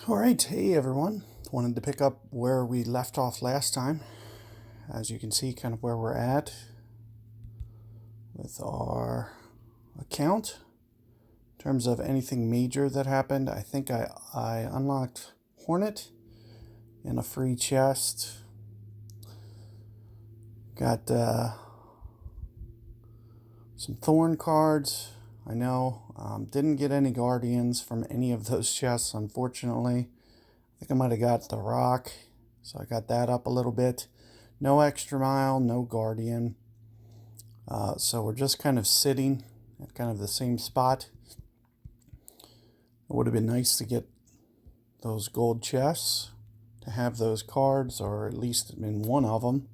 All right, hey everyone. Wanted to pick up where we left off last time. As you can see, kind of where we're at with our account. In terms of anything major that happened, I think I unlocked Hornet and a free chest. Got some Thorn cards. I know. Didn't get any Guardians from any of those chests, unfortunately. I think I might have got the Rock, so I got that up a little bit. No Extra Mile, no Guardian. So we're just kind of sitting at kind of the same spot. It would have been nice to get those gold chests, to have those cards, or at least in one of them.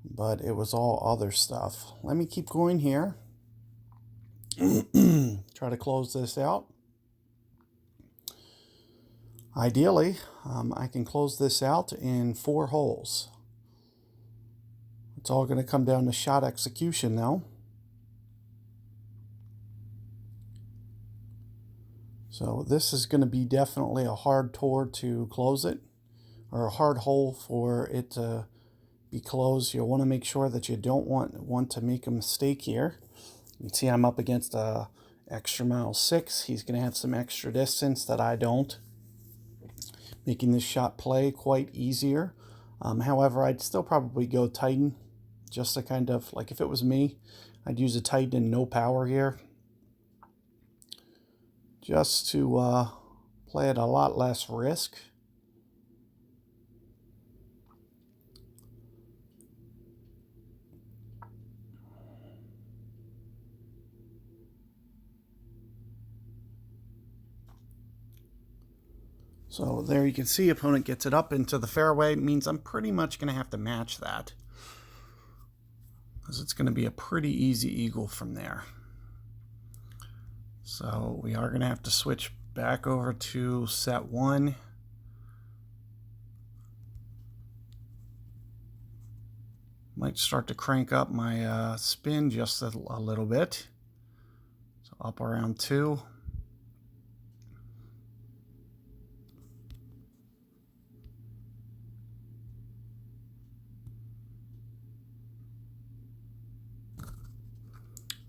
But it was all other stuff. Let me keep going here. Try to close this out. Ideally, I can close this out in 4 holes. It's all going to come down to shot execution now. So this is going to be definitely a hard tour to close it, or a hard hole for it to be closed. You'll want to make sure that you don't want to make a mistake here. You can see I'm up against a Extra Mile 6. He's going to have some extra distance that I don't, making this shot play quite easier. However, I'd still probably go Titan, just to kind of, like if it was me, I'd use a Titan and no power here, just to play at a lot less risk. So there you can see opponent gets it up into the fairway. It means I'm pretty much going to have to match that, because it's going to be a pretty easy eagle from there. So we are going to have to switch back over to set 1. Might start to crank up my spin just a little bit. So up around 2.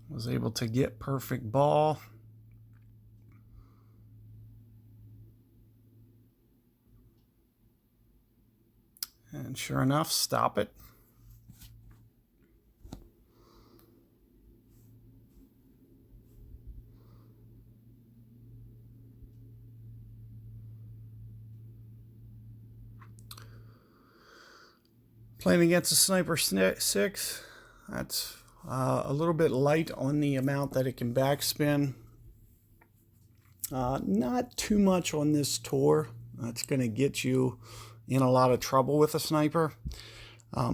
Was able to get perfect ball. And sure enough, stop it. Playing against a Sniper 6. That's a little bit light on the amount that it can backspin. Not too much on this tour. That's going to get you in a lot of trouble with a sniper.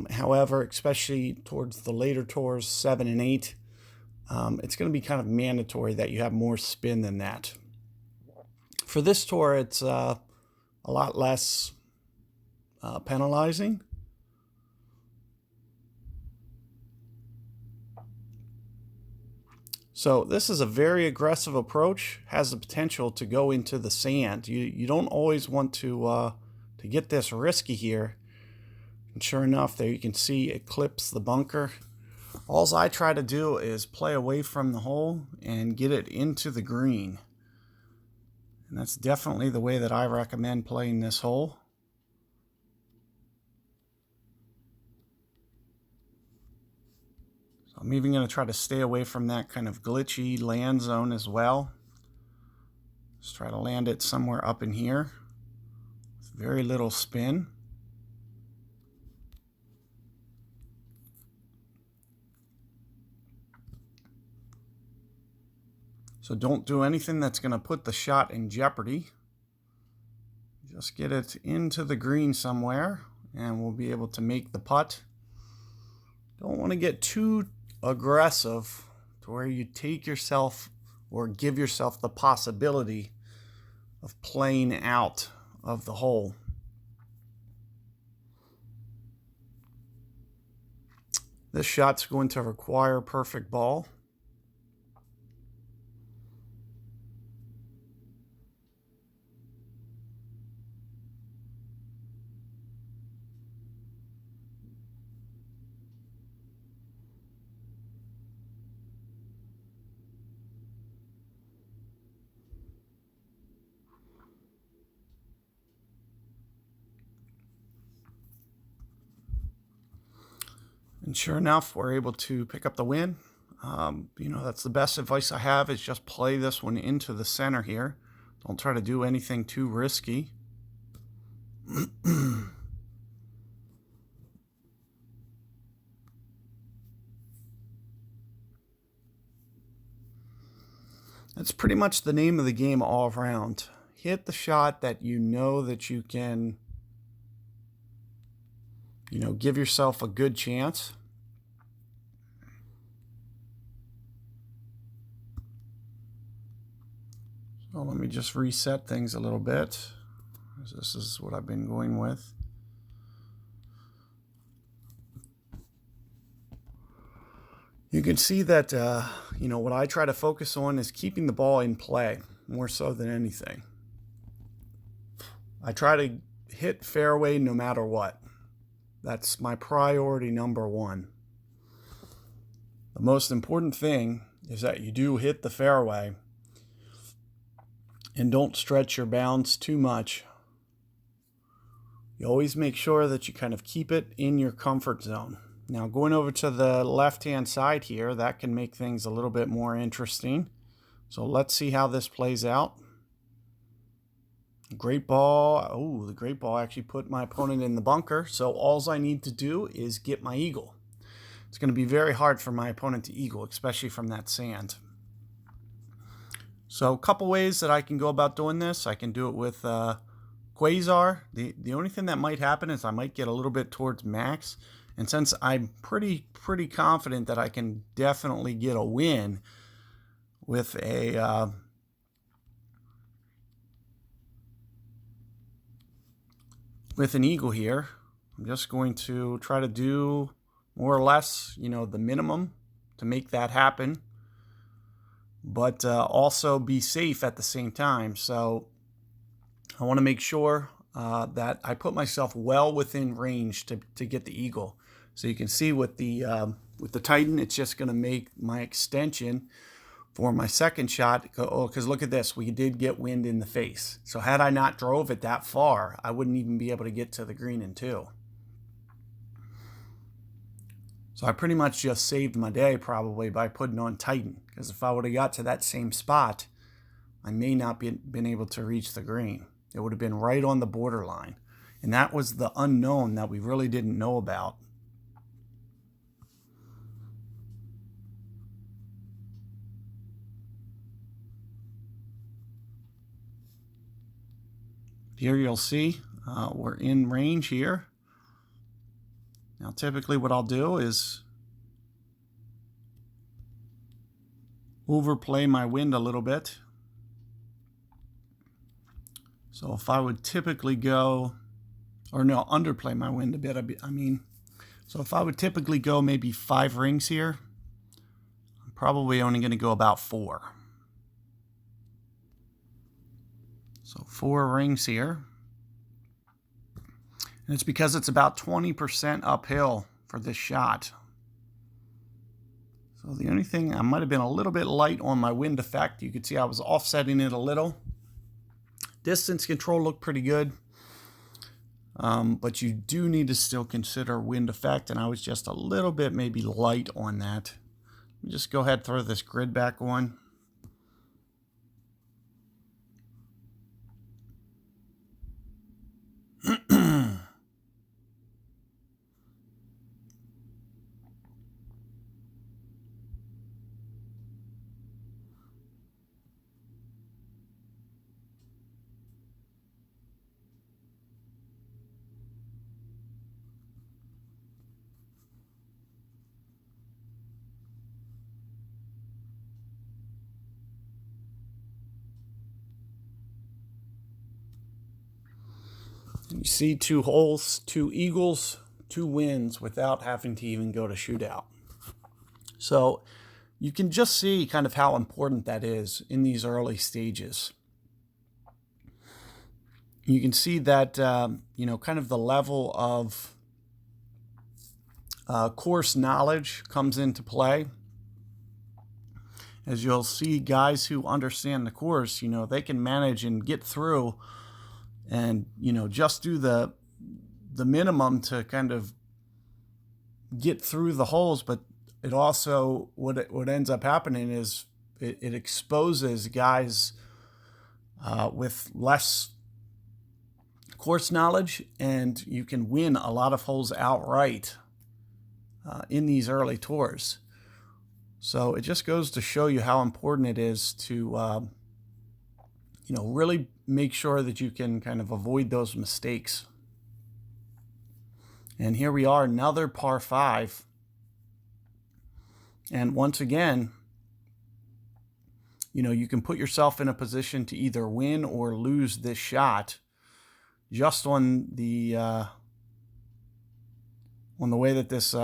However, especially towards the later tours, 7 and 8, it's going to be kind of mandatory that you have more spin than that. For this tour, it's a lot less penalizing. So this is a very aggressive approach, has the potential to go into the sand. You don't always want to get this risky here. And sure enough, there you can see it clips the bunker. All I try to do is play away from the hole and get it into the green. And that's definitely the way that I recommend playing this hole. I'm even going to try to stay away from that kind of glitchy land zone as well. Just try to land it somewhere up in here with very little spin. So don't do anything that's going to put the shot in jeopardy. Just get it into the green somewhere and we'll be able to make the putt. Don't want to get too aggressive to where you take yourself or give yourself the possibility of playing out of the hole. This shot's going to require perfect ball. And sure enough, we're able to pick up the win. That's the best advice I have, is just play this one into the center here. Don't try to do anything too risky. That's pretty much the name of the game all around. Hit the shot that you know that you can, give yourself a good chance. So let me just reset things a little bit. This is what I've been going with. You can see that, what I try to focus on is keeping the ball in play more so than anything. I try to hit fairway no matter what. That's my priority number one. The most important thing is that you do hit the fairway and don't stretch your bounds too much. You always make sure that you kind of keep it in your comfort zone. Now, going over to the left-hand side here, that can make things a little bit more interesting. So let's see how this plays out. Great ball. Oh, the great ball actually put my opponent in the bunker. So all I need to do is get my eagle. It's going to be very hard for my opponent to eagle, especially from that sand. So a couple ways that I can go about doing this. I can do it with Quasar. The only thing that might happen is I might get a little bit towards max. And since I'm pretty confident that I can definitely get a win with an eagle here, I'm just going to try to do more or less, the minimum to make that happen, but also be safe at the same time. So I want to make sure that I put myself well within range to get the eagle. So you can see with the Titan, it's just going to make my extension for my second shot. Oh, because look at this, we did get wind in the face. So had I not drove it that far, I wouldn't even be able to get to the green in two. So I pretty much just saved my day probably by putting on Titan, because if I would have got to that same spot, I may not been able to reach the green. It would have been right on the borderline. And that was the unknown that we really didn't know about. Here you'll see we're in range here. Now typically what I'll do is overplay my wind a little bit. So if I would typically go, or no, underplay my wind a bit, so if I would typically go maybe 5 rings here, I'm probably only going to go about 4. So 4 rings here. And it's because it's about 20% uphill for this shot. So the only thing, I might have been a little bit light on my wind effect. You could see I was offsetting it a little. Distance control looked pretty good. But you do need to still consider wind effect, and I was just a little bit maybe light on that. Let me just go ahead and throw this grid back on. You see 2 holes, 2 eagles, 2 wins without having to even go to shootout. So you can just see kind of how important that is in these early stages. You can see that, kind of the level of course knowledge comes into play. As you'll see, guys who understand the course, they can manage and get through and, just do the minimum to kind of, get through the holes, but it also, what ends up happening is it exposes guys with less course knowledge, and you can win a lot of holes outright in these early tours. So it just goes to show you how important it is to really make sure that you can kind of avoid those mistakes. And here we are, another par 5. And once again, you can put yourself in a position to either win or lose this shot just on the way that this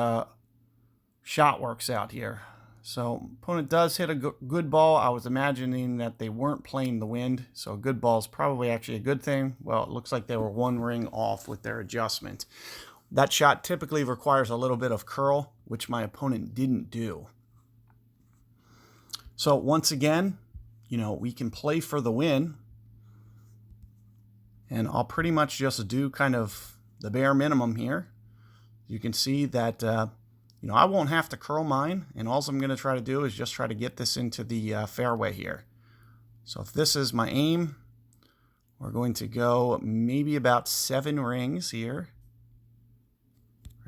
shot works out here. So opponent does hit a good ball. I was imagining that they weren't playing the wind, so a good ball is probably actually a good thing. Well, it looks like they were one ring off with their adjustment. That shot typically requires a little bit of curl, which my opponent didn't do. So once again, we can play for the win. And I'll pretty much just do kind of the bare minimum here. You can see that, I won't have to curl mine. And all I'm going to try to do is just try to get this into the fairway here. So if this is my aim, we're going to go maybe about 7 rings here.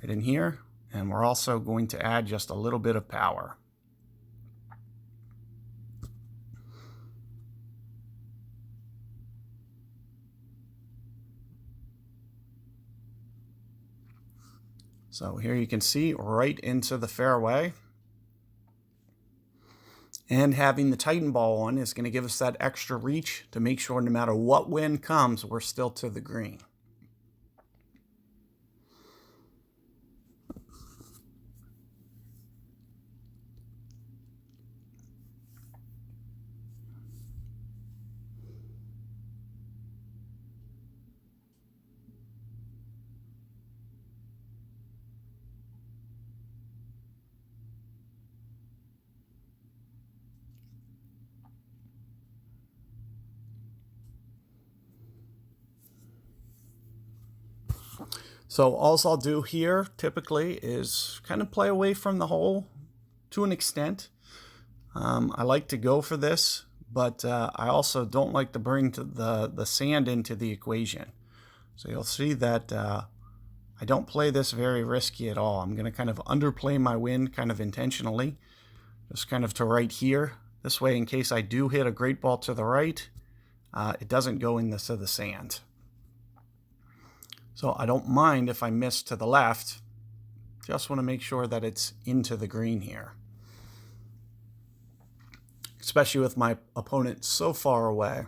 Right in here. And we're also going to add just a little bit of power. So here you can see right into the fairway. And having the Titan ball on is going to give us that extra reach to make sure no matter what wind comes, we're still to the green. So all I'll do here typically is kind of play away from the hole to an extent. I like to go for this, but I also don't like to bring the sand into the equation. So you'll see that I don't play this very risky at all. I'm going to kind of underplay my wind kind of intentionally, just kind of to right here. This way, in case I do hit a great ball to the right, it doesn't go into the sand. So I don't mind if I miss to the left. Just want to make sure that it's into the green here. Especially with my opponent so far away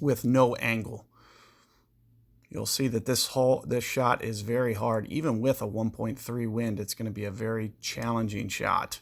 with no angle. You'll see that this shot is very hard. Even with a 1.3 wind, it's going to be a very challenging shot.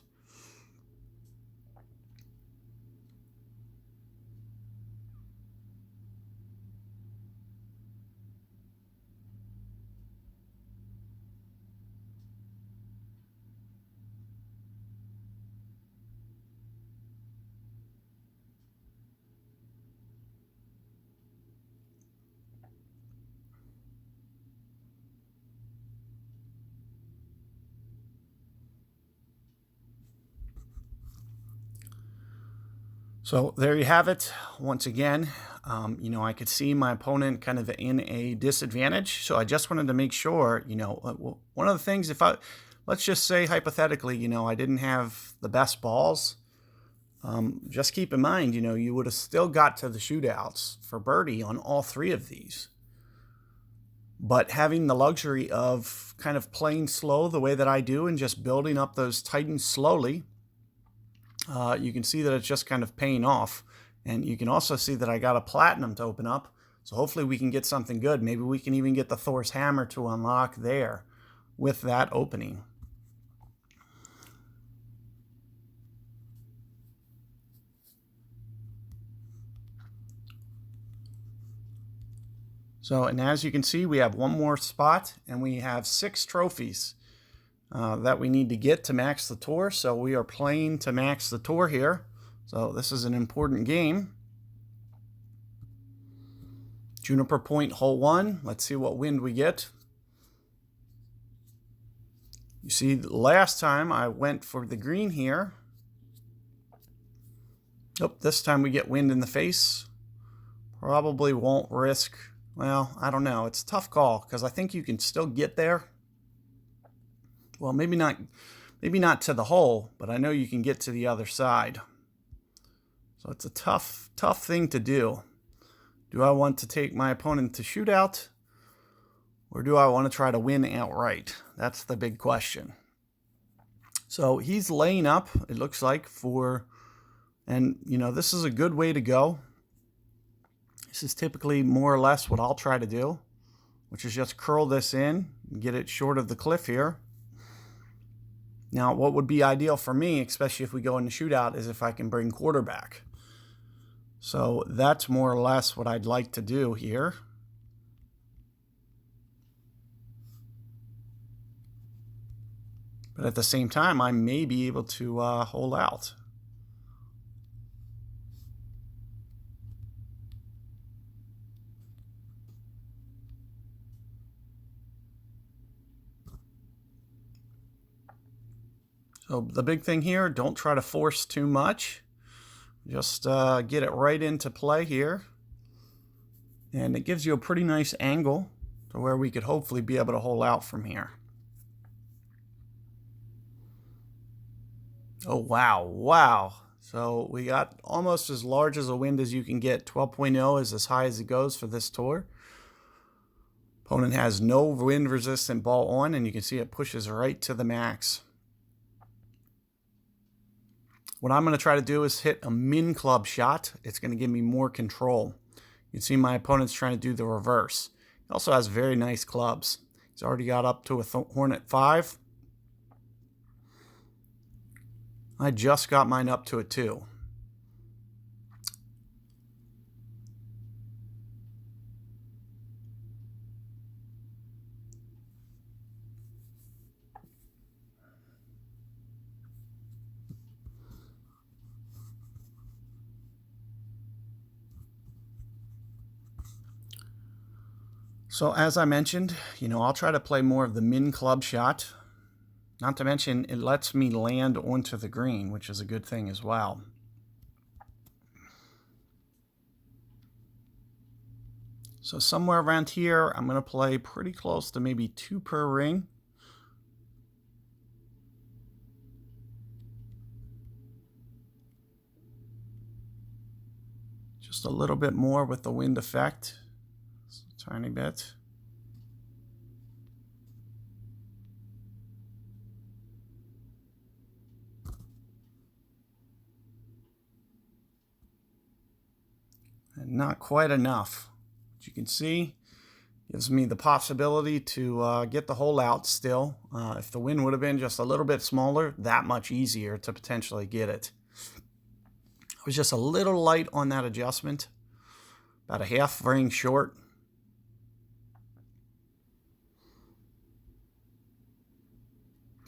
So there you have it. Once again, I could see my opponent kind of in a disadvantage. So I just wanted to make sure, one of the things, let's just say hypothetically, I didn't have the best balls. Just keep in mind, you would have still got to the shootouts for birdie on all 3 of these. But having the luxury of kind of playing slow the way that I do and just building up those Titans slowly, you can see that it's just kind of paying off. And you can also see that I got a platinum to open up. So hopefully we can get something good. Maybe we can even get the Thor's hammer to unlock there with that opening. So, and as you can see, we have one more spot and we have 6 trophies that we need to get to max the tour. So we are playing to max the tour here. So this is an important game. Juniper Point hole 1. Let's see what wind we get. You see, last time I went for the green here. Oh, this time we get wind in the face. Probably won't risk. Well, I don't know. It's a tough call because I think you can still get there. Well, maybe not to the hole, but I know you can get to the other side. So it's a tough thing to do. Do I want to take my opponent to shootout, or do I want to try to win outright? That's the big question. So he's laying up, it looks like, and this is a good way to go. This is typically more or less what I'll try to do, which is just curl this in and get it short of the cliff here. Now, what would be ideal for me, especially if we go into shootout, is if I can bring quarterback. So that's more or less what I'd like to do here. But at the same time, I may be able to hold out. So the big thing here, don't try to force too much. Just get it right into play here. And it gives you a pretty nice angle to where we could hopefully be able to hold out from here. Oh, wow. So we got almost as large as a wind as you can get. 12.0 is as high as it goes for this tour. Opponent has no wind resistant ball on, and you can see it pushes right to the max. What I'm going to try to do is hit a min club shot. It's going to give me more control. You can see my opponent's trying to do the reverse. He also has very nice clubs. He's already got up to a Hornet 5. I just got mine up to a 2. So as I mentioned, I'll try to play more of the min club shot. Not to mention, it lets me land onto the green, which is a good thing as well. So somewhere around here, I'm going to play pretty close to maybe 2 per ring. Just a little bit more with the wind effect. Tiny bit. And not quite enough. As you can see, gives me the possibility to get the hole out still. If the wind would have been just a little bit smaller, that much easier to potentially get it. I was just a little light on that adjustment. About a half ring short.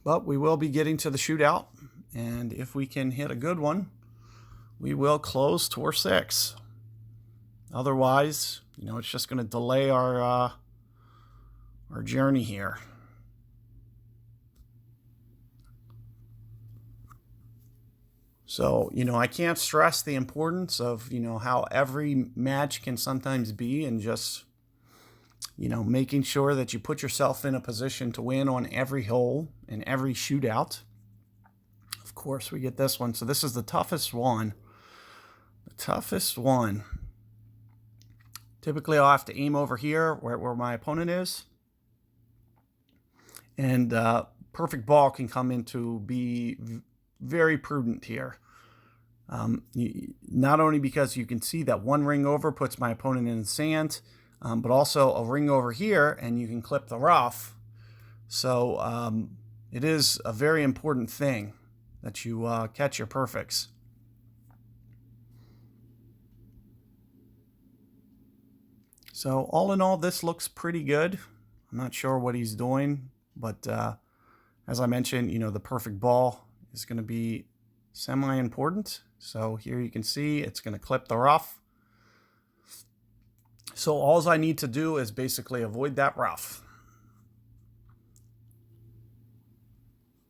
But we will be getting to the shootout, and if we can hit a good one, we will close tour 6. Otherwise, it's just going to delay our journey here. So, I can't stress the importance of, how every match can sometimes be, and just making sure that you put yourself in a position to win on every hole and every shootout. Of course, we get this one. So this is the toughest one. The toughest one. Typically, I'll have to aim over here where my opponent is. And perfect ball can come into be very prudent here. Not only because you can see that one ring over puts my opponent in the sand, but also a ring over here, and you can clip the rough. So it is a very important thing that you catch your perfects. So all in all, this looks pretty good. I'm not sure what he's doing, but as I mentioned, the perfect ball is going to be semi-important. So here you can see it's going to clip the rough. So all I need to do is basically avoid that rough.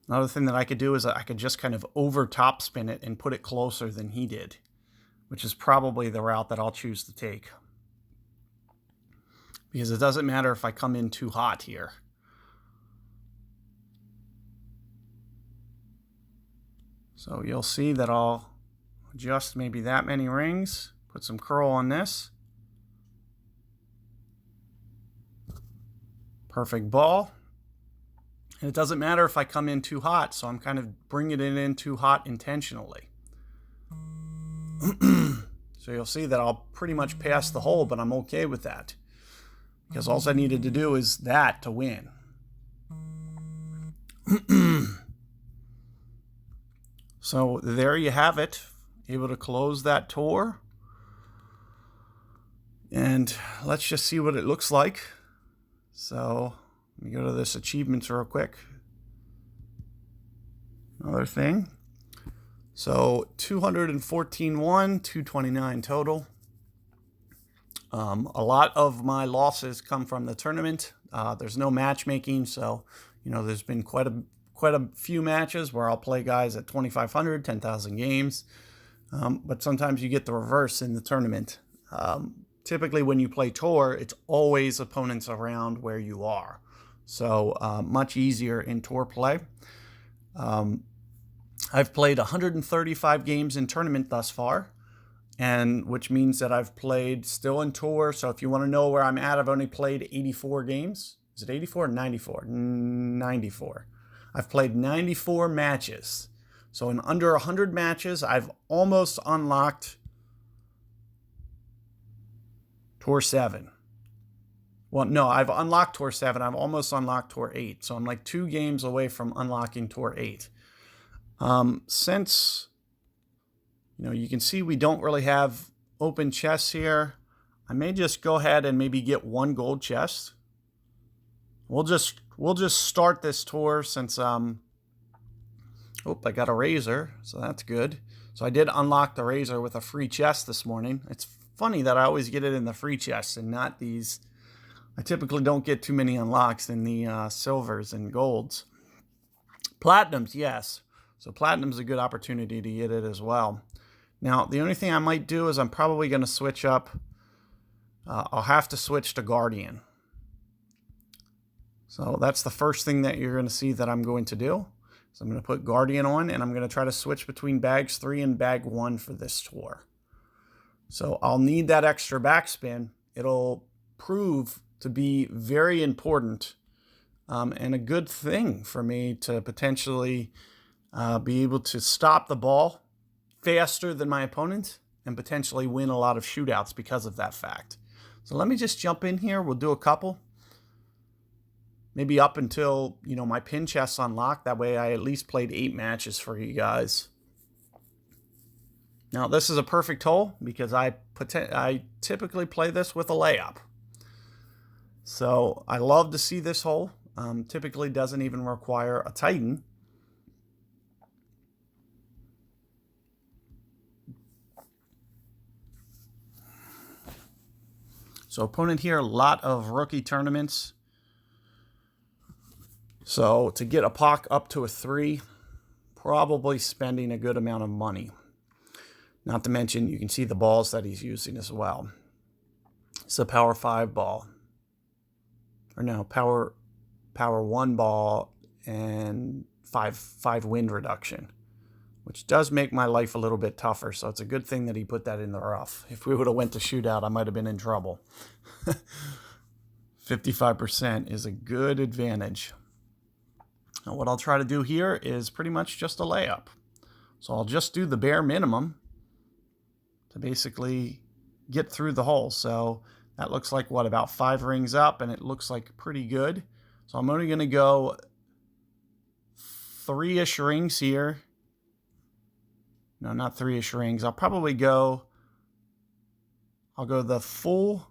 Another thing that I could do is I could just kind of over top spin it and put it closer than he did, which is probably the route that I'll choose to take. Because it doesn't matter if I come in too hot here. So you'll see that I'll adjust maybe that many rings, put some curl on this. Perfect ball. And it doesn't matter if I come in too hot, so I'm kind of bringing it in too hot intentionally. So you'll see that I'll pretty much pass the hole, but I'm okay with that. Because all I needed to do is that to win. So there you have it. Able to close that tour. And let's just see what it looks like. So let me go to this achievements real quick. Another thing. So 214 won, 229 total. A lot of my losses come from the tournament. There's no matchmaking, so there's been quite a few matches where I'll play guys at 2,500, 10,000 games. But sometimes you get the reverse in the tournament. Typically when you play tour, it's always opponents around where you are. So much easier in tour play. I've played 135 games in tournament thus far, and which means that I've played still in tour. So if you want to know where I'm at, I've only played 84 games. Is it 84 or 94? 94. I've played 94 matches. So in under 100 matches, I've almost unlocked Tour 7. Well, no, I've unlocked Tour 7. I've almost unlocked Tour 8. So I'm like 2 games away from unlocking Tour 8. Since, you can see we don't really have open chests here, I may just go ahead and maybe get 1 gold chest. We'll just start this tour since, I got a razor, so that's good. So I did unlock the razor with a free chest this morning. It's funny that I always get it in the free chests and not these. I typically don't get too many unlocks in the silvers and golds. Platinums, yes. So platinum's a good opportunity to get it as well. Now, the only thing I might do is I'm probably going to switch up. I'll have to switch to Guardian. So that's the first thing that you're going to see that I'm going to do. So I'm going to put Guardian on, and I'm going to try to switch between bags 3 and bag 1 for this tour. So I'll need that extra backspin. It'll prove to be very important and a good thing for me to potentially be able to stop the ball faster than my opponent and potentially win a lot of shootouts because of that fact. So let me just jump in here. We'll do a couple. Maybe up until, my pin chest's unlocked. That way I at least played 8 matches for you guys. Now, this is a perfect hole because I typically play this with a layup. So I love to see this hole. Typically doesn't even require a Titan. So opponent here, a lot of rookie tournaments. So to get a puck up to a 3, probably spending a good amount of money. Not to mention, you can see the balls that he's using as well. It's a power 5 ball. Or no, power 1 ball and 5 wind reduction, which does make my life a little bit tougher. So it's a good thing that he put that in the rough. If we would have went to shootout, I might have been in trouble. 55% is a good advantage. Now what I'll try to do here is pretty much just a layup. So I'll just do the bare minimum to basically get through the hole. So that looks like, about 5 rings up, and it looks like pretty good. So I'm only going to go 3-ish rings here. No, not 3-ish rings. I'll go the full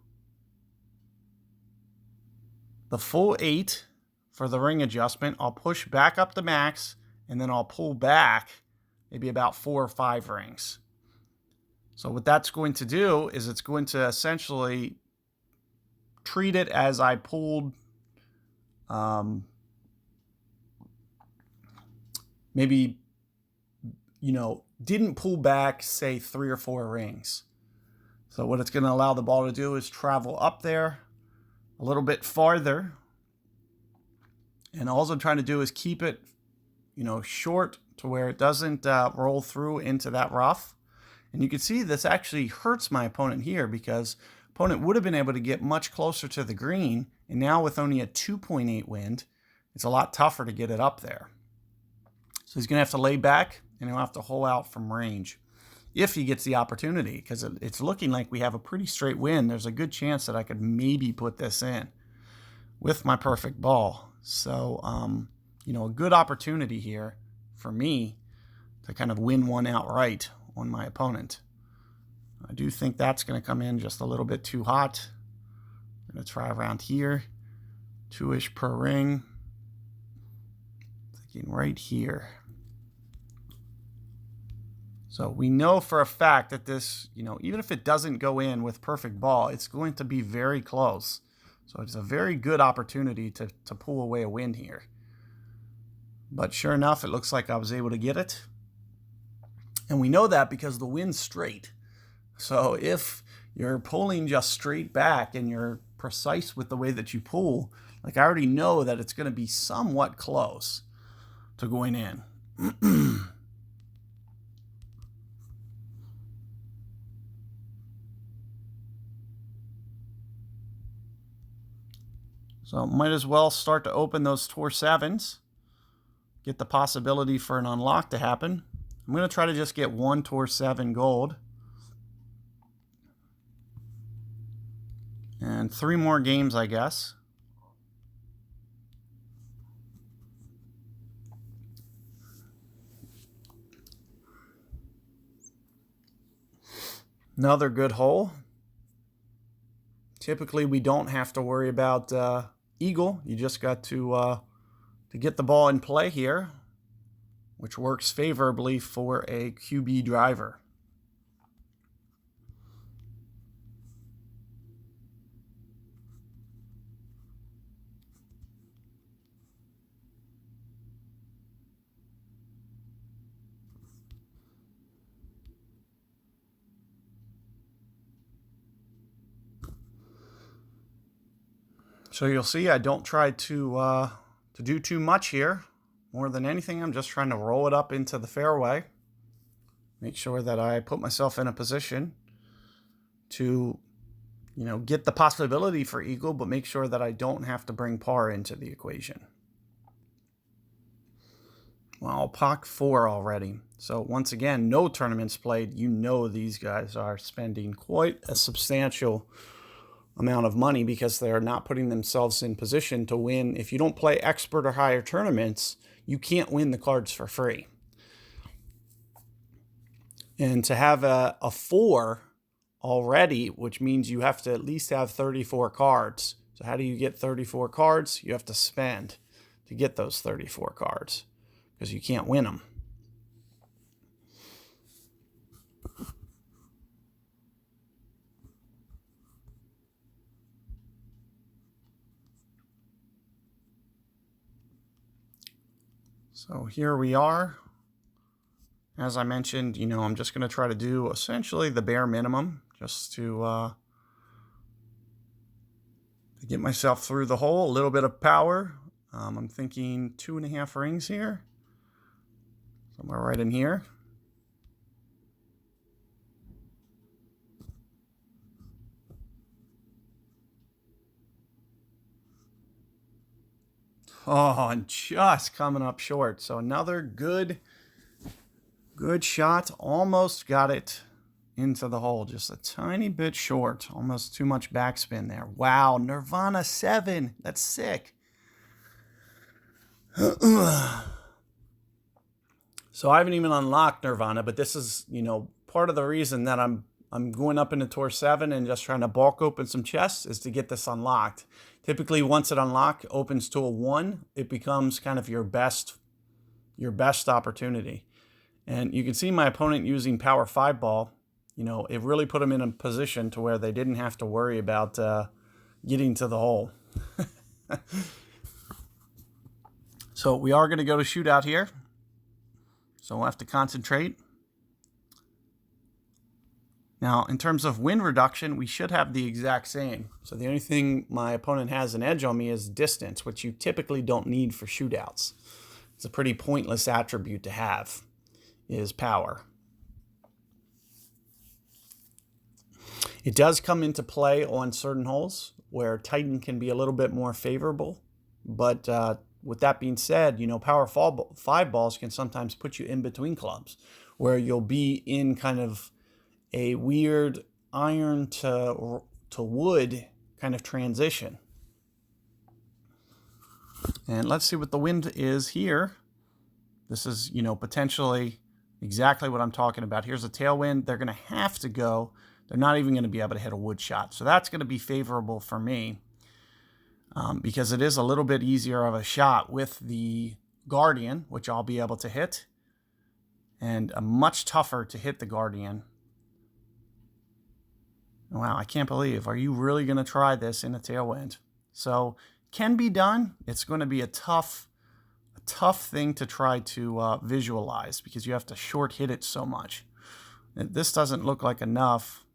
8 for the ring adjustment. I'll push back up the max, and then I'll pull back maybe about 4 or 5 rings. So what that's going to do is it's going to essentially treat it as I pulled maybe, didn't pull back, say 3 or 4 rings. So what it's going to allow the ball to do is travel up there a little bit farther. And all I'm trying to do is keep it, short to where it doesn't roll through into that rough. And you can see this actually hurts my opponent here, because opponent would have been able to get much closer to the green. And now with only a 2.8 wind, it's a lot tougher to get it up there. So he's going to have to lay back, and he'll have to hole out from range if he gets the opportunity, because it's looking like we have a pretty straight wind. There's a good chance that I could maybe put this in with my perfect ball. So, a good opportunity here for me to kind of win one outright on my opponent. I do think that's going to come in just a little bit too hot. I'm going to try around here, 2-ish per ring. Thinking right here. So we know for a fact that this, even if it doesn't go in with perfect ball, it's going to be very close. So it's a very good opportunity to pull away a win here. But sure enough, it looks like I was able to get it. And we know that because the wind's straight. So if you're pulling just straight back and you're precise with the way that you pull, like I already know that it's going to be somewhat close to going in. So might as well start to open those Tour 7s. Get the possibility for an unlock to happen. I'm going to try to just get 1 Tour 7 gold. And 3 more games, I guess. Another good hole. Typically, we don't have to worry about eagle. You just got to get the ball in play here, which works favorably for a QB driver. So you'll see I don't try to do too much here. More than anything, I'm just trying to roll it up into the fairway. Make sure that I put myself in a position to, get the possibility for eagle, but make sure that I don't have to bring par into the equation. Well, POC 4 already. So once again, no tournaments played. These guys are spending quite a substantial amount of money because they're not putting themselves in position to win. If you don't play expert or higher tournaments, you can't win the cards for free. And to have a 4 already, which means you have to at least have 34 cards. So how do you get 34 cards? You have to spend to get those 34 cards because you can't win them. So here we are. As I mentioned, I'm just going to try to do essentially the bare minimum just to get myself through the hole. A little bit of power. I'm thinking 2.5 rings here. Somewhere right in here. Oh, and just coming up short. So another good shot. Almost got it into the hole. Just a tiny bit short. Almost too much backspin there. Wow, Nirvana 7. That's sick. So I haven't even unlocked Nirvana, but this is, part of the reason that I'm going up into Tour 7 and just trying to bulk open some chests is to get this unlocked. Typically, once it opens to a 1, it becomes kind of your best opportunity. And you can see my opponent using power 5 ball. It really put them in a position to where they didn't have to worry about getting to the hole. So we are going to go to shootout here. so we'll have to concentrate. Now, in terms of wind reduction, we should have the exact same. So the only thing my opponent has an edge on me is distance, which you typically don't need for shootouts. It's a pretty pointless attribute to have, is power. It does come into play on certain holes where Titan can be a little bit more favorable. But with that being said, power 5 balls can sometimes put you in between clubs where you'll be in kind of a weird iron to wood kind of transition. And let's see what the wind is here. This is, potentially exactly what I'm talking about. Here's a tailwind. They're going to have to go. They're not even going to be able to hit a wood shot. So that's going to be favorable for me because it is a little bit easier of a shot with the Guardian, which I'll be able to hit, and much tougher to hit the Guardian. Wow, I can't believe. Are you really going to try this in a tailwind? So, can be done. It's going to be a tough thing to try to visualize because you have to short hit it so much. This doesn't look like enough.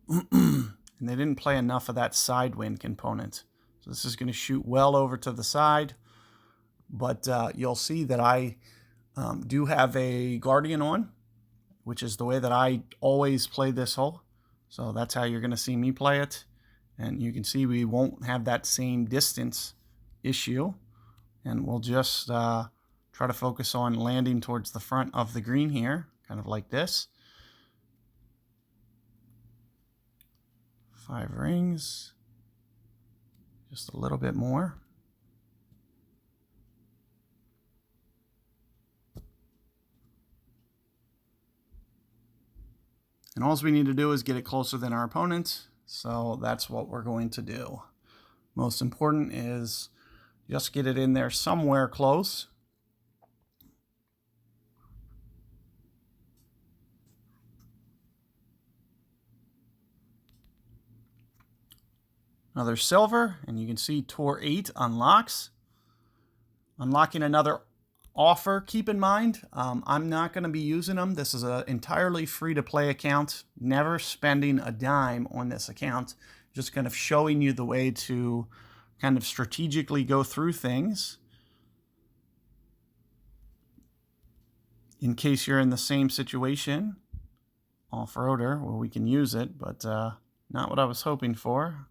And they didn't play enough of that side wind component. So this is going to shoot well over to the side. But you'll see that I do have a Guardian on, which is the way that I always play this hole. So that's how you're going to see me play it. And you can see we won't have that same distance issue. And we'll just try to focus on landing towards the front of the green here, kind of like this. 5 rings. Just a little bit more. And all we need to do is get it closer than our opponent. So that's what we're going to do. Most important is just get it in there somewhere close. Another silver, and you can see Tour 8 unlocks. Unlocking another offer. Keep in mind, I'm not going to be using them. This is an entirely free-to-play account. Never spending a dime on this account. Just kind of showing you the way to kind of strategically go through things. In case you're in the same situation. Off-roader, well, we can use it, but not what I was hoping for.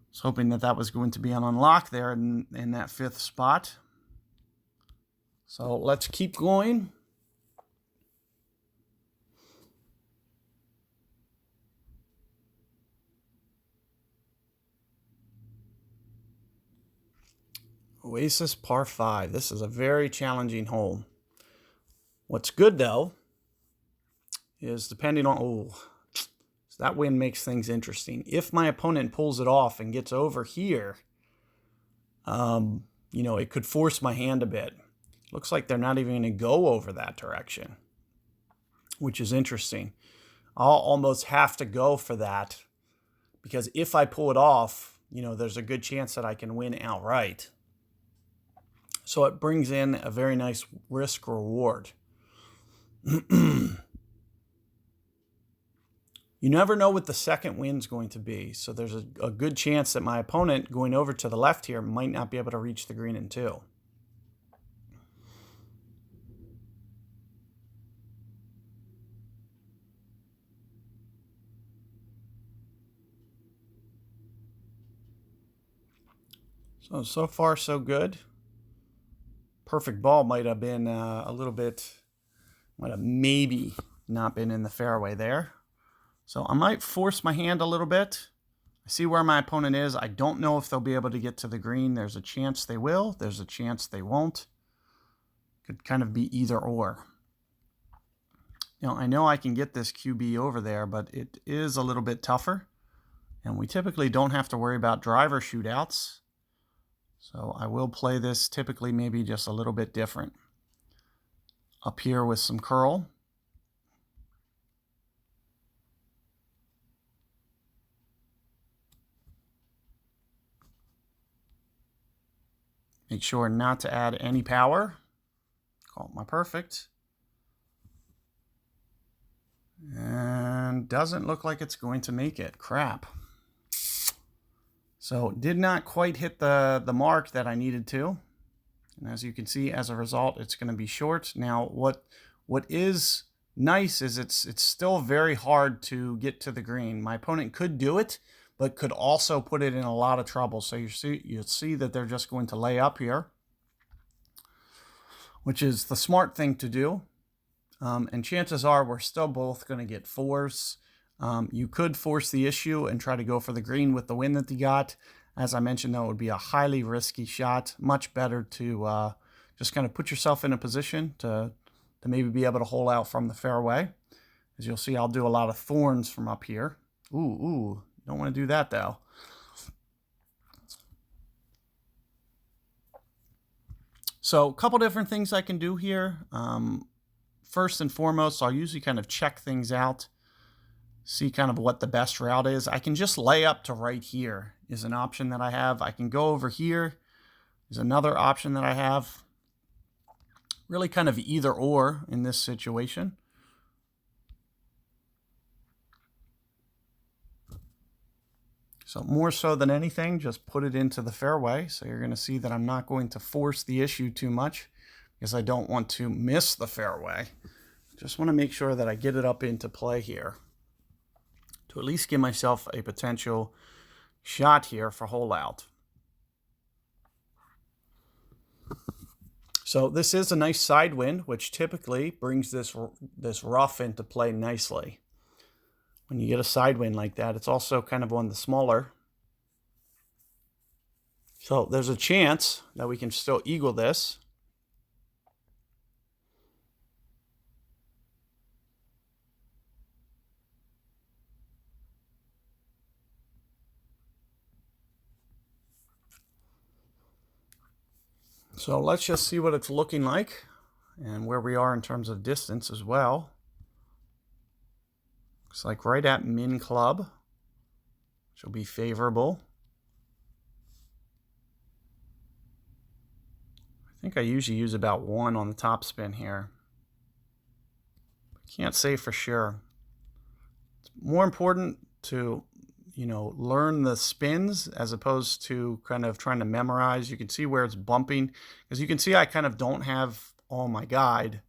I was hoping that that was going to be an unlock there in that 5th spot. So let's keep going. Oasis par 5. This is a very challenging hole. What's good though is depending on that wind makes things interesting. If my opponent pulls it off and gets over here, it could force my hand a bit. Looks like they're not even going to go over that direction, which is interesting. I'll almost have to go for that because if I pull it off, there's a good chance that I can win outright. So it brings in a very nice risk reward. You never know what the second wind's going to be. So there's a good chance that my opponent going over to the left here might not be able to reach the green in 2. So far, so good. Perfect ball might have been a little bit, might have maybe not been in the fairway there. So I might force my hand a little bit. I see where my opponent is. I don't know if they'll be able to get to the green. There's a chance they will. There's a chance they won't. Could kind of be either or. I know I can get this QB over there, but it is a little bit tougher. And we typically don't have to worry about driver shootouts. So I will play this typically maybe just a little bit different. Up here with some curl. Make sure not to add any power. Call it my perfect. And doesn't look like it's going to make it. Crap. So did not quite hit the mark that I needed to. And as you can see, as a result, it's going to be short. Now, what is nice is it's still very hard to get to the green. My opponent could do it, but could also put it in a lot of trouble. So you'll see that they're just going to lay up here, which is the smart thing to do. And chances are we're still both going to get fours. You could force the issue and try to go for the green with the win that you got. As I mentioned, though, it would be a highly risky shot. Much better to just kind of put yourself in a position to maybe be able to hole out from the fairway. As you'll see, I'll do a lot of thorns from up here. Ooh, don't want to do that, though. So a couple different things I can do here. First and foremost, I'll usually kind of check things out, see kind of what the best route is. I can just lay up to right here is an option that I have. I can go over here is another option that I have. Really kind of either or in this situation. So more so than anything, just put it into the fairway. So you're going to see that I'm not going to force the issue too much because I don't want to miss the fairway. Just want to make sure that I get it up into play here to at least give myself a potential shot here for hole out. So this is a nice side wind, which typically brings this rough into play nicely. When you get a side wind like that, it's also kind of on the smaller. So there's a chance that we can still eagle this. So let's just see what it's looking like and where we are in terms of distance as well. Looks like right at min club, which will be favorable. I think I usually use about 1 on the top spin here. Can't say for sure. It's more important to learn the spins as opposed to kind of trying to memorize. You can see where it's bumping, because you can see I kind of don't have all my guide.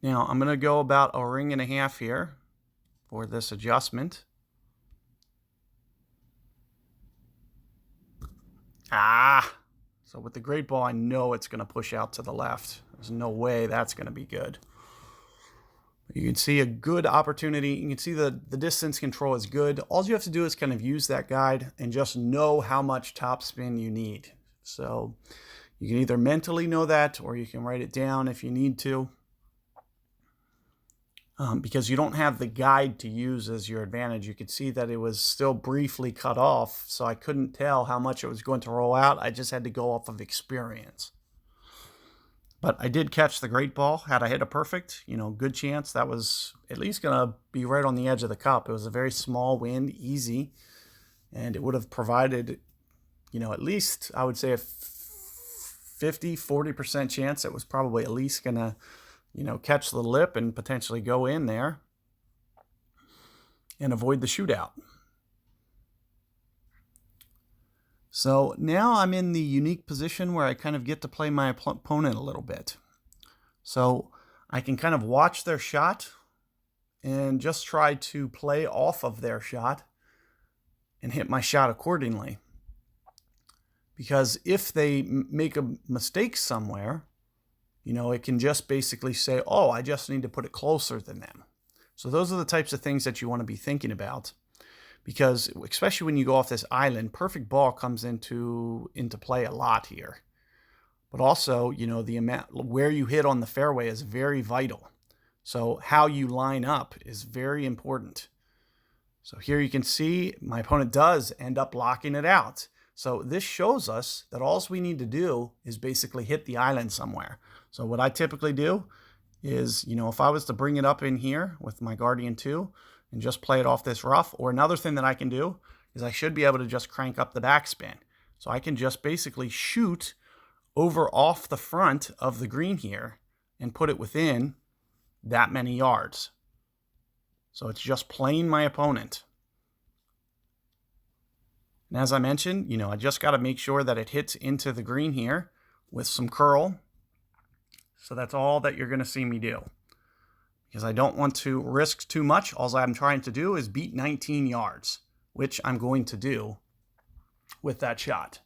Now I'm going to go about a ring and a half here for this adjustment. So with the great ball, I know it's going to push out to the left. There's no way that's going to be good. You can see a good opportunity. You can see the distance control is good. All you have to do is kind of use that guide and just know how much topspin you need. So you can either mentally know that or you can write it down if you need to. Because you don't have the guide to use as your advantage. You could see that it was still briefly cut off, so I couldn't tell how much it was going to roll out. I just had to go off of experience. But I did catch the great ball. Had I hit a perfect, good chance that was at least going to be right on the edge of the cup. It was a very small wind, easy, and it would have provided, at least I would say a 50-40% chance it was probably at least going to, catch the lip and potentially go in there and avoid the shootout. So now I'm in the unique position where I kind of get to play my opponent a little bit. So I can kind of watch their shot and just try to play off of their shot and hit my shot accordingly. Because if they make a mistake somewhere, it can just basically say, oh, I just need to put it closer than them. So those are the types of things that you want to be thinking about. Because especially when you go off this island, perfect ball comes into play a lot here. But also, the amount where you hit on the fairway is very vital. So how you line up is very important. So here you can see my opponent does end up locking it out. So this shows us that all we need to do is basically hit the island somewhere. So what I typically do is, if I was to bring it up in here with my Guardian 2 and just play it off this rough, or another thing that I can do is I should be able to just crank up the backspin. So I can just basically shoot over off the front of the green here and put it within that many yards. So it's just playing my opponent. And as I mentioned, I just got to make sure that it hits into the green here with some curl. So that's all that you're going to see me do, because I don't want to risk too much. All I'm trying to do is beat 19 yards, which I'm going to do with that shot.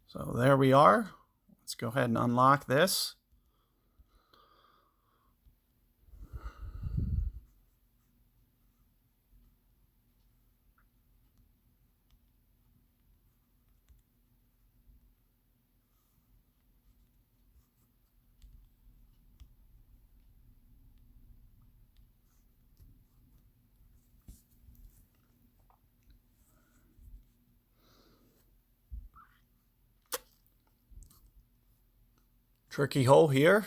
So there we are. Let's go ahead and unlock this. Tricky hole here.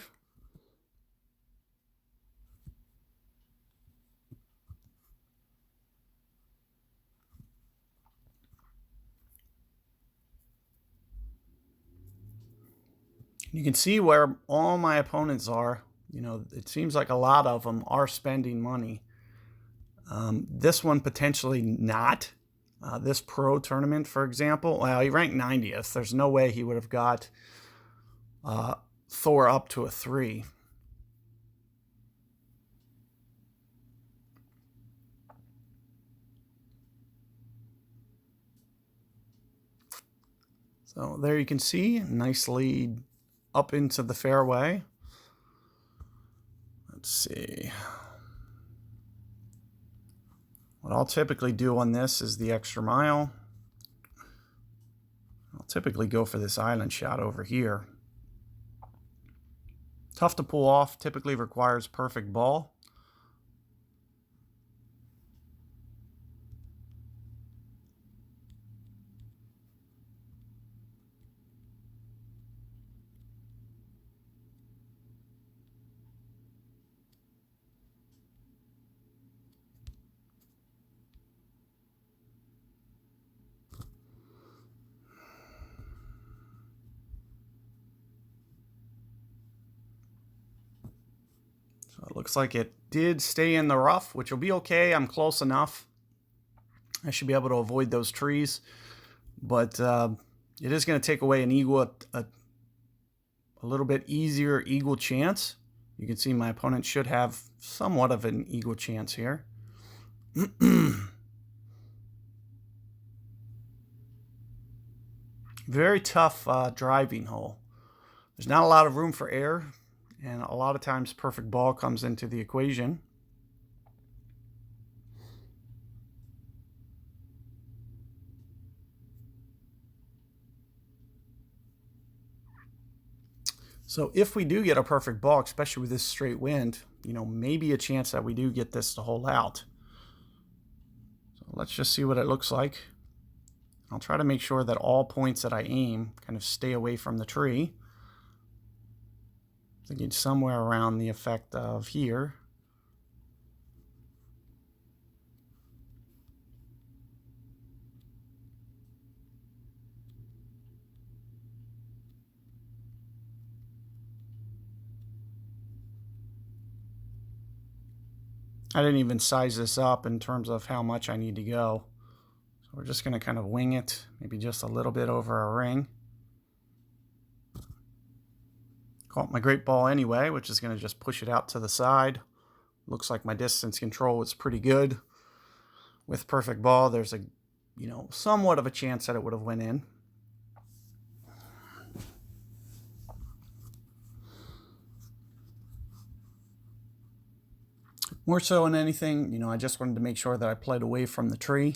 You can see where all my opponents are. It seems like a lot of them are spending money. This one potentially not. This pro tournament, for example, well, he ranked 90th. There's no way he would have got Thor up to a 3. So there you can see, nice lead up into the fairway. Let's see. What I'll typically do on this is the extra mile. I'll typically go for this island shot over here. Tough to pull off, typically requires perfect ball. So it looks like it did stay in the rough, which will be okay. I'm close enough. I should be able to avoid those trees, but it is going to take away an eagle, a little bit easier eagle chance. You can see my opponent should have somewhat of an eagle chance here. Very tough driving hole. There's not a lot of room for error, and a lot of times perfect ball comes into the equation. So if we do get a perfect ball, especially with this straight wind, maybe a chance that we do get this to hold out. So let's just see what it looks like. I'll try to make sure that all points that I aim kind of stay away from the tree. Thinking somewhere around the effect of here. I didn't even size this up in terms of how much I need to go. So we're just going to kind of wing it, maybe just a little bit over a ring. Caught my great ball anyway, which is going to just push it out to the side. Looks like my distance control is pretty good. With perfect ball, there's somewhat of a chance that it would have went in. More so than anything, I just wanted to make sure that I played away from the tree,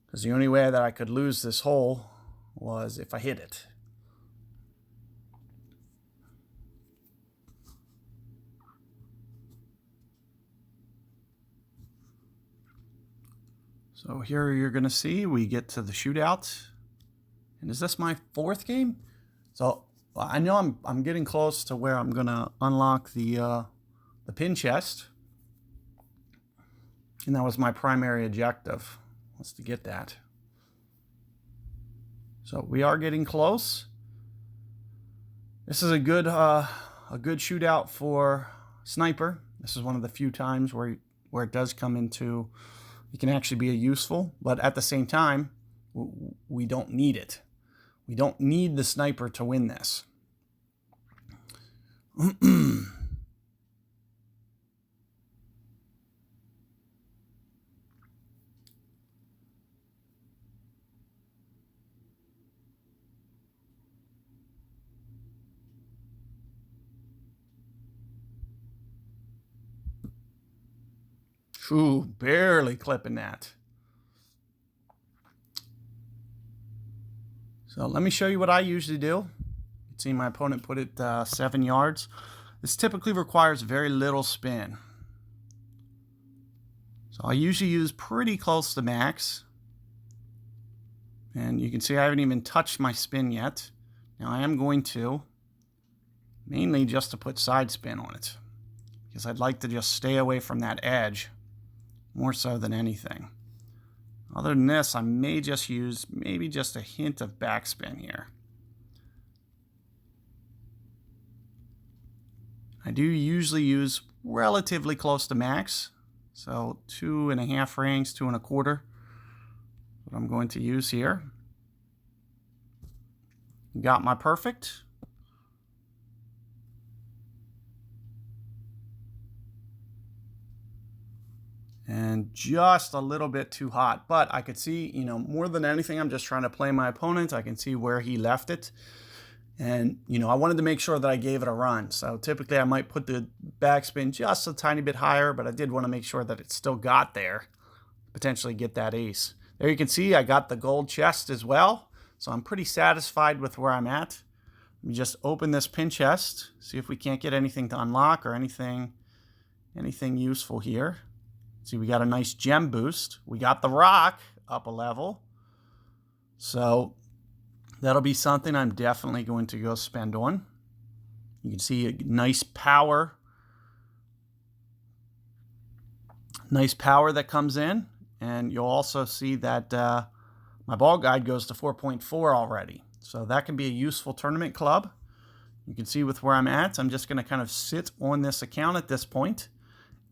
because the only way that I could lose this hole was if I hit it. So here you're going to see we get to the shootout. And is this my 4th game? So I know I'm getting close to where I'm gonna unlock the pin chest, and that was my primary objective, was to get that. So we are getting close. This is a good shootout for sniper. This is one of the few times where it does come into, it can actually be useful, but at the same time, we don't need it. We don't need the sniper to win this. Ooh, barely clipping that. So let me show you what I usually do. You can see my opponent put it 7 yards. This typically requires very little spin. So I usually use pretty close to max. And you can see I haven't even touched my spin yet. Now I am going to, mainly just to put side spin on it, because I'd like to just stay away from that edge more so than anything. Other than this, I may just use maybe just a hint of backspin here. I do usually use relatively close to max, so 2.5 rings, 2 1/4. What I'm going to use here. Got my perfect. And just a little bit too hot, but I could see, you know, more than anything, I'm just trying to play my opponent. I can see where he left it. And, you know, I wanted to make sure that I gave it a run. So typically I might put the backspin just a tiny bit higher, but I did want to make sure that it still got there, potentially get that ace. There you can see I got the gold chest as well. So I'm pretty satisfied with where I'm at. Let me just open this pin chest, see if we can't get anything to unlock or anything useful here. See, we got a nice gem boost. We got the rock up a level. So that'll be something I'm definitely going to go spend on. You can see a nice power. Nice power that comes in. And you'll also see that my ball guide goes to 4.4 already. So that can be a useful tournament club. You can see with where I'm at, I'm just going to kind of sit on this account at this point.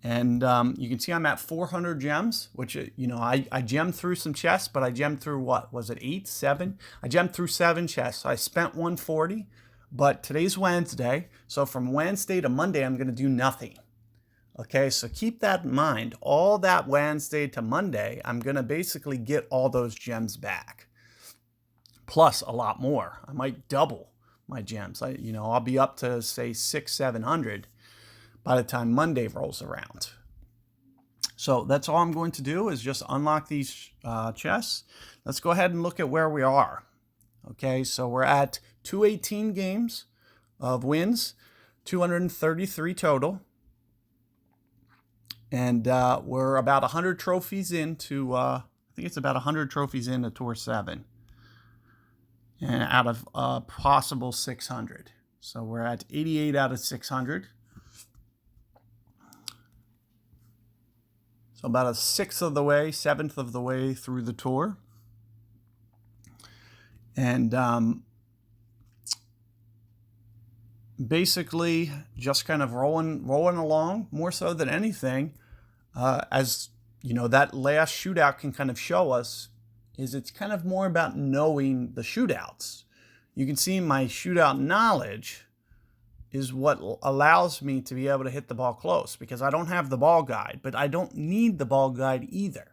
And you can see I'm at 400 gems, which, you know, I gemmed through some chests, but I gemmed through what? Was it 8, 7? I gemmed through 7 chests. So I spent 140, but today's Wednesday. So from Wednesday to Monday, I'm going to do nothing. Okay, so keep that in mind. All that Wednesday to Monday, I'm going to basically get all those gems back. Plus a lot more. I might double my gems. I'll be up to, say, 600, 700. By the time Monday rolls around. So that's all I'm going to do is just unlock these chests. Let's go ahead and look at where we are. Okay, so we're at 218 games of wins, 233 total. And we're about 100 trophies into, I think it's about 100 trophies into Tour 7. And out of possible 600. So we're at 88 out of 600. So about a 6th of the way, 7th of the way through the tour. And basically just kind of rolling along more so than anything. As you know, that last shootout can kind of show us is it's kind of more about knowing the shootouts. You can see my shootout knowledge is what allows me to be able to hit the ball close, because I don't have the ball guide, but I don't need the ball guide either.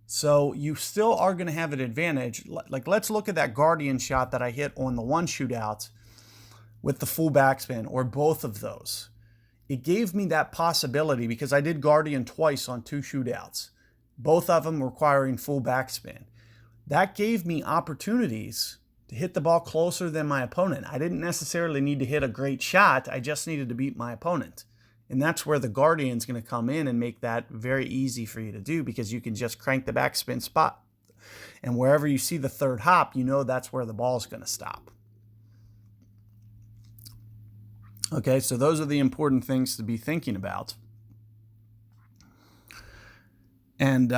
So you still are going to have an advantage. Like, let's look at that Guardian shot that I hit on the one shootout with the full backspin, or both of those. It gave me that possibility because I did Guardian twice on 2 shootouts, both of them requiring full backspin. That gave me opportunities to hit the ball closer than my opponent. I didn't necessarily need to hit a great shot. I just needed to beat my opponent. And that's where the Guardian's going to come in and make that very easy for you to do, because you can just crank the backspin spot. And wherever you see the third hop, you know that's where the ball's going to stop. Okay, so those are the important things to be thinking about. And,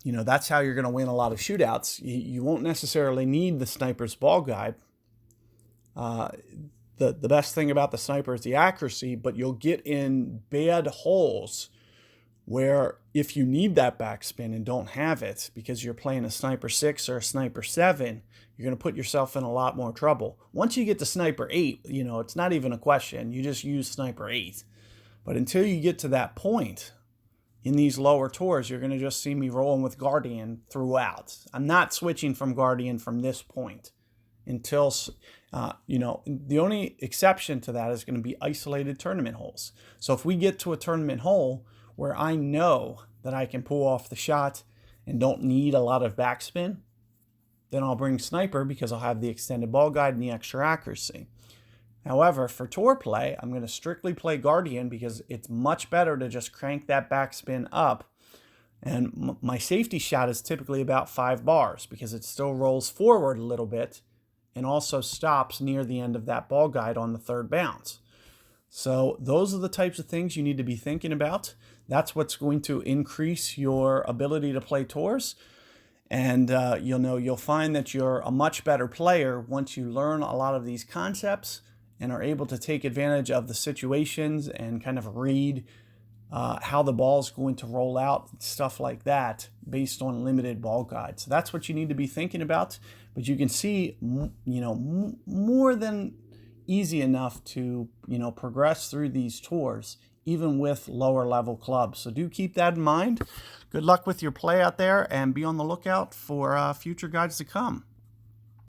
that's how you're going to win a lot of shootouts. You won't necessarily need the sniper's ball guide. The best thing about the sniper is the accuracy, but you'll get in bad holes where if you need that backspin and don't have it because you're playing a sniper 6 or a sniper 7, you're going to put yourself in a lot more trouble. Once you get to sniper 8, it's not even a question. You just use sniper 8. But until you get to that point in these lower tours, you're going to just see me rolling with Guardian throughout. I'm not switching from Guardian from this point until, the only exception to that is going to be isolated tournament holes. So if we get to a tournament hole where I know that I can pull off the shot and don't need a lot of backspin, then I'll bring sniper because I'll have the extended ball guide and the extra accuracy. However, for tour play, I'm going to strictly play Guardian because it's much better to just crank that backspin up. And my safety shot is typically about 5 bars because it still rolls forward a little bit and also stops near the end of that ball guide on the third bounce. So those are the types of things you need to be thinking about. That's what's going to increase your ability to play tours. And you'll find that you're a much better player once you learn a lot of these concepts and are able to take advantage of the situations and kind of read how the ball is going to roll out, stuff like that, based on limited ball guides. So that's what you need to be thinking about. But you can see, more than easy enough to, progress through these tours, even with lower level clubs. So do keep that in mind. Good luck with your play out there and be on the lookout for future guides to come.